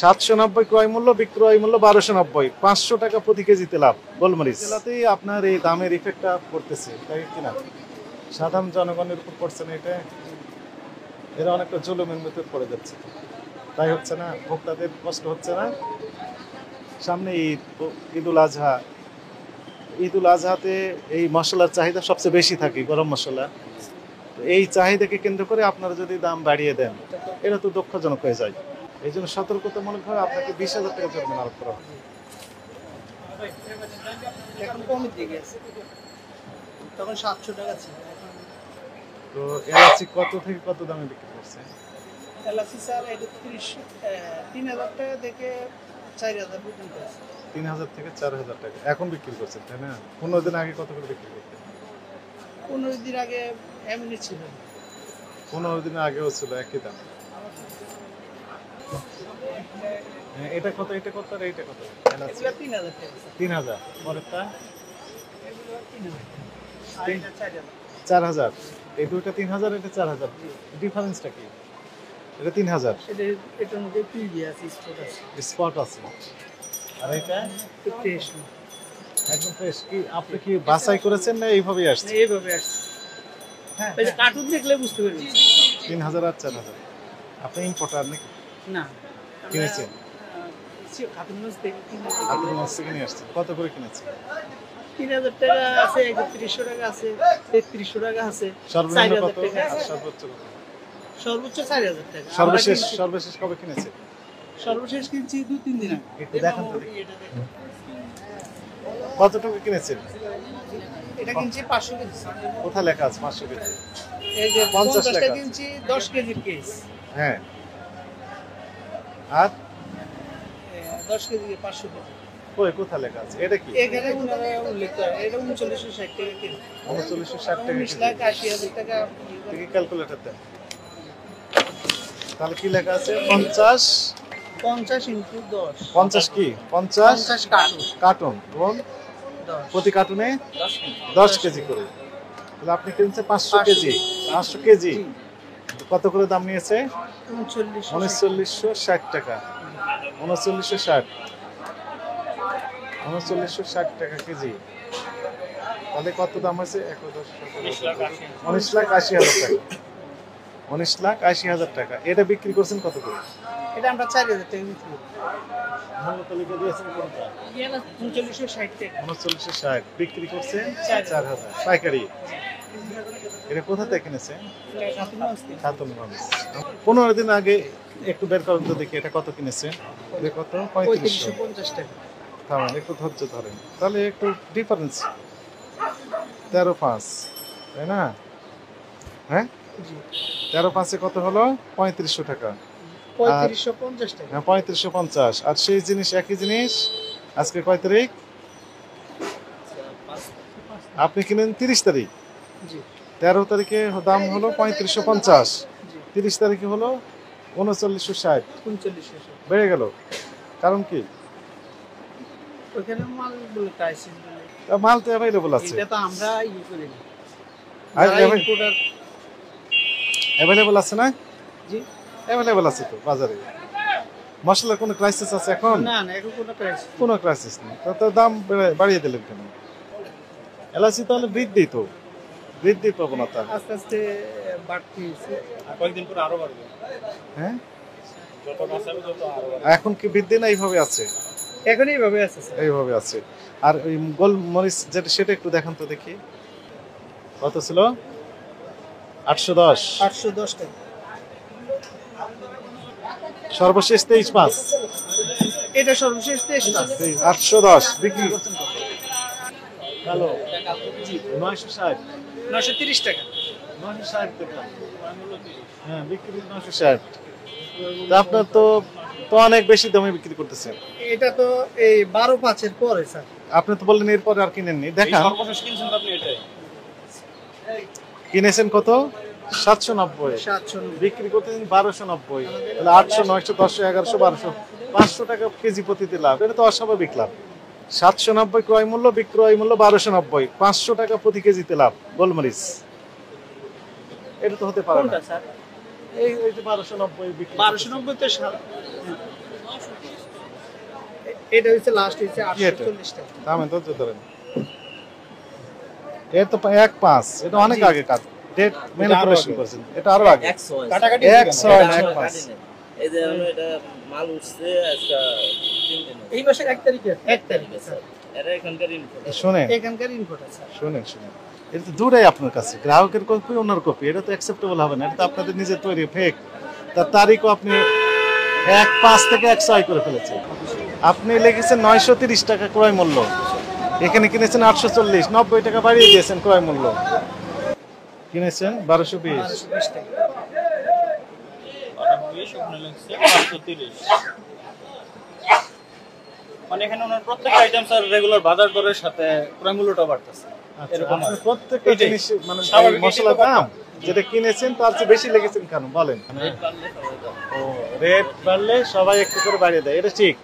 790 ক্রয় মূল্য, বিক্রয় মূল্য 1290, 500 টাকা প্রতি কেজিতে লাভ গোলমরিচ। জেলাতেই আপনার এই দামের ইফেক্টটা পড়তেছে, তাই কিনা? সাধারণ জনগণের উপর পড়ছে না এটা? এরা অনেকটা জুলুমের মধ্যে পড়ে যাচ্ছে, তাই হচ্ছে না? ভোক্তাদের কষ্ট হচ্ছে না? সামনে ঈদুল আজহা, ঈদুল আজহাতে এই মশলার চাহিদা সবচেয়ে বেশি থাকে, গরম মশলা। এই চাহিদাকে কেন্দ্র করে আপনারা যদি দাম বাড়িয়ে দেন, এটা তো দুঃখজনক হয়ে যায়। এই জন্য সতর্কতামূলকভাবে আপনাকে 20,000 টাকা জরিমানা আরোপ করা হবে। এখন কমে দিয়ে গেছে, তখন 700 টাকা ছিল। তো এলাচি কত থেকে কত দামে বিক্রি করছে? এলাচি স্যার এটা 3,000 টাকা থেকে 4,000 পর্যন্ত আছে। 3,000 থেকে 4,000 টাকা এখন বিক্রি করছেন, তাই না? 15 দিন আগে কত করে বিক্রি করতেন? 15 দিন আগে এমনি ছিল, 15 দিন আগেও ছিল একই দাম। এটা কত, এটা কত, আর এইটা কত? এলাচি 3,000 টাকা। 3,000, পরেরটা 4,000। 4,000। এই দুটো 3,000, এটা 4,000, ডিফারেন্সটা কি? এটা 3,000, এটার মধ্যে পিভি আছে, স্পট আছে। স্পট আছে। আর এটা ফ্রেশ না, একদম ফ্রেশ। কি আপনি কি বাছাই করেছেন না এইভাবেই আসছে? এইভাবে আসছে। হ্যাঁ, এই কার্টুন দেখলে বুঝতে পারবেন। 3,000 আর 4,000। আপনি ইম্পোর্টার নাকি? না, কিনেছেন? কার্টুন থেকে আপনি মাছ থেকে নিয়ে আসছেন। কত করে কিনেছেন? 3,000 টাকা আছে, 3,100 টাকা আছে, 3,300 টাকা আছে। সর্বনিম্ন 4,000 কত টাকা আর আছে। সর্বোচ্চ কত? সর্বোচ্চ 4,000 টাকা। সর্বশেষ কবে কিনেছেন? সর্বশেষ কিনছি 2-3 দিন আগে। একটু দেখান তো দেখি। কতটুকু কিনেছেন? এটা কিনছি 500 কেজি। কোথায় লেখা আছে 500 কেজি? এই যে 50 50টা টাকা কিনছি 10 কেজির কেস। হ্যাঁ, আর 10 কেজি 500 কেজি। কই কোথায় লেখা আছে? এটা কি? এখানে উনারা উল্লেখ করে এটা 3960 টাকা কেজি। 3960 টাকা কেজি। 19,80,000 টাকা। দেখি ক্যালকুলেটর দেন। তাহলে কি লেখা আছে? 50 × 10। 50 কি? 50 কার্টুন কার্টন এবং 10। প্রতি কার্টুনে 10 কেজি করে। তাহলে আপনি কিনছেন 500 কেজি। 500 কেজি কত করে দাম নিয়েছে? 3960 টাকা। 3960 টাকা কেজি। তাহলে কত দাম হয়েছে? 19,80,000 টাকা। 19,80,000 টাকা। এটা বিক্রি করছেন কত করে? এটা আমরা 4,000 টাকা বিক্রি করি। মূল্য তালিকা দিয়েছেন কোনটা? 3960 টাকা। 3960 বিক্রি করছেন 4,000 পাইকারি। এটা কোথা থেকে কিনেছেন? খাতুনগঞ্জ। 15 দিন আগে একটু বের করেন তো দেখি, এটা কত কিনেছেন? এটা কত? 3550 টাকা। থামেন, একটু ধৈর্য ধরেন, তাহলে একটু ডিফারেন্স। 13,500, তাই না? হ্যাঁ, 13,500 কত হলো? 3500 টাকা। 3550 টাকা। হ্যাঁ, 3550। আর সেই জিনিস, একই জিনিস আজকে কয় তারিখ? আপনি কিনেন 30 তারিখ। জি। 13 তারিখে দাম হলো 3550, জি। 30 তারিখে হলো 3960। 3960। বেড়ে গেল, কারণ কি? ওখানে মালগুলো ক্রাইসিস বলে। মাল তো অ্যাভেলেবল আছে। এটা তো আমরা করি না। অ্যাভেলেবল আছে না? জি, অ্যাভেলেবল আছে তো বাজারে। মশলার কোনো ক্রাইসিস আছে এখন? না না, এখন কোনো ক্রাইসিস। কোনো ক্রাইসিস নেই। তো দাম বাড়িয়ে দিলেন কেন? এলাচি তাহলে বৃদ্ধি প্রবণতা আস্তে আস্তে বাড়তি হয়েছে। কয়েকদিন পরে আরো বাড়বে। হ্যাঁ, যত মাছ হবে তত আরো বাড়বে। এখন কি বৃদ্ধি না এইভাবে আছে? এখন এইভাবে আছে স্যার। এইভাবে আছে। আর ওই গোলমরিচ যেটা, সেটা একটু দেখান তো দেখি। কত ছিল? 810। 810 টাকা। সর্বশেষ 23,500। এটা সর্বশেষ 23 810 বিক্রি করছেন কত? কালো 960। 930 টাকা। 960 টাকা। হ্যাঁ, বিক্রি 960। তা আপনার তো অনেক বেশি দামে বিক্রি করতেছেন। এটা তো এই 12/5 এর পরে স্যার। আপনি তো বললেন এরপরে আর কিনেননি। দেখান, সর্বশেষ কিনছেন আপনি এটাই। কিনেছেন কত? 790। 790। বিক্রি করতেছেন 1290। তাহলে 800, 900, 1000, 1100, 1200, 500 টাকা কেজি প্রতিতে লাভ। এটা তো অস্বাভাবিক লাভ। 790 ক্রয় মূল্য, বিক্রয় মূল্য 1290, 500 টাকা প্রতি কেজিতে লাভ গোলমরিচ। এটা তো হতে পারে না। কোনটা স্যার? এই যে 1290 বিক্রি। 1290 তো এটা হচ্ছে লাস্ট হচ্ছে কি এটা? 840 টাকা। দামে তো ধরেন এর তো 1.5 এটা অনেক আগে কাট ডেট ম্যানিপুলেশন করেছেন এটা আরো আগে কাটাকাটি 1.6 না 1.5 এই যে এটা মাল উঠছে আজকে 3 দিন এই মাসের 1 তারিখে 1 তারিখে স্যার। এটা এখানকার ইনফো শুনেন এখানকার ইনপুট স্যার। শুনেন এটা তো দূরেই আপনার কাছে গ্রাহকের কপি ওনার কপি এটা তো অ্যাকসেপ্টেবল হবে না এটা তো আপনাদের নিজের তৈরি ফেক তার তারিখও আপনি 1.5 থেকে 1.6 করে ফেলেছেন আপনি লিখেছেন 930 টাকা ক্রয় মূল্য এখানে কিনেছেন 840 90 টাকা বাড়িয়ে দিয়েছেন ক্রয় মূল্য কিনেছেন 1220 1220 টাকা। 20 ওখানে লাগছে 530 মানে এখানে ওনার প্রত্যেকটা আইটেম স্যার রেগুলার বাজার দরের সাথে ক্রয় মূল্যটা বাড়তেছে এরকম আপনি আর। প্রত্যেকটা এটাই। জিনিস মানে স্বাভাবিক, মশলার এটাই তো দাম যেটা কিনেছেন তার চেয়ে বেশি লেগেছেন কেন বলেন ও রেট বাড়লে সবাই একটু করে বাড়িয়ে দেয় এটা ঠিক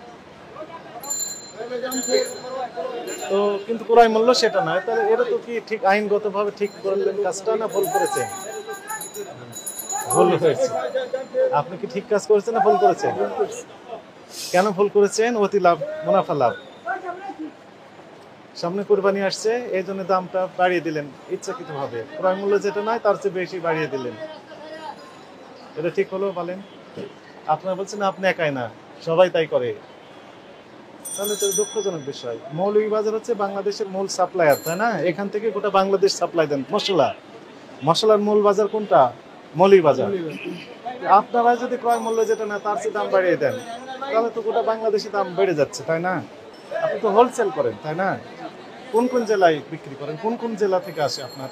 তো কিন্তু ক্রয় মূল্য সেটা নয় তাহলে এটা তো কি ঠিক আইনগতভাবে ঠিক করলেন কাজটা না ভুল করেছেন ভুল হয়েছে আপনি কি ঠিক কাজ করেছেন না ভুল করেছেন কেন ভুল করেছেন অতি লাভ মুনাফা লাভ সামনে কুরবানি আসছে এই জন্য দামটা বাড়িয়ে দিলেন ইচ্ছাকৃতভাবে ক্রয় মূল্য যেটা নয় তার চেয়ে বেশি বাড়িয়ে দিলেন এটা ঠিক হলো বলেন আপনারা বলছেন আপনি একাই না সবাই তাই করে তাহলে তো দুঃখজনক বিষয় মৌলভীবাজার হচ্ছে বাংলাদেশের মূল সাপ্লায়ার তাই না এখান থেকে গোটা বাংলাদেশ সাপ্লাই দেন মশলার মূল বাজার কোনটা মৌলভীবাজার আপনারা যদি ক্রয় মূল্য যেটা না তার চেয়ে দাম বাড়িয়ে দেন তাহলে তো গোটা বাংলাদেশে দাম বেড়ে যাচ্ছে তাই না আপনি তো হোলসেল করেন তাই না কোন কোন জেলায় বিক্রি করেন কোন কোন জেলা থেকে আসে আপনার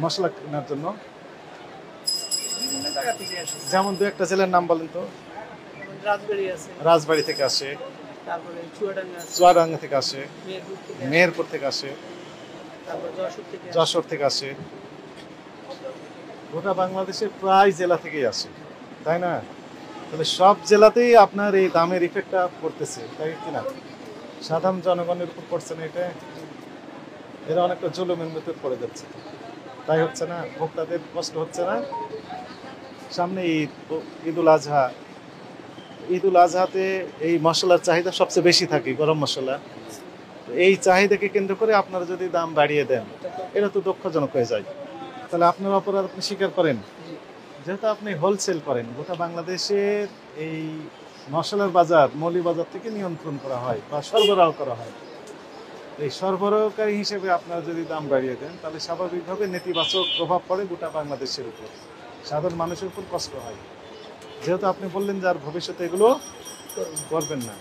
মশলা কেনার জন্য বিভিন্ন জায়গা থেকে আসে। যেমন দু একটা জেলার নাম বলেন তো রাজবাড়ী আছে, রাজবাড়ী থেকে আসে তারপরে চুয়াডাঙ্গা আছে, চুয়াডাঙ্গা থেকে আসে মেহেরপুর থেকে, মেহেরপুর থেকে আসে তারপর যশোর থেকে আসে। যশোর থেকে আসে গোটা বাংলাদেশের প্রায় জেলা থেকেই আসে তাই না তাহলে সব জেলাতেই আপনার এই দামের ইফেক্টটা পড়তেছে তাই কিনা সাধারণ জনগণের উপর পড়ছে না এটা এরা অনেকটা জুলুমের মধ্যে পড়ে যাচ্ছে তাই হচ্ছে না ভোক্তাদের কষ্ট হচ্ছে না সামনে ঈদুল আজহাতে এই মশলার চাহিদা সবচেয়ে বেশি থাকে গরম মশলা তো এই চাহিদাকে কেন্দ্র করে আপনারা যদি দাম বাড়িয়ে দেন এটা তো দুঃখজনক হয়ে যায় তাহলে আপনার অপরাধ আপনি স্বীকার করেন যেহেতু আপনি হোলসেল করেন গোটা বাংলাদেশের এই মশলার বাজার মৌলভীবাজার থেকে নিয়ন্ত্রণ করা হয় বা সরবরাহ করা হয় এই সরবরাহকারী হিসেবে আপনারা যদি দাম বাড়িয়ে দেন তাহলে স্বাভাবিকভাবে নেতিবাচক প্রভাব পড়ে গোটা বাংলাদেশের উপর সাধারণ মানুষের উপর কষ্ট হয় যেহেতু আপনি বললেন যে আর ভবিষ্যতে এগুলো করবেন না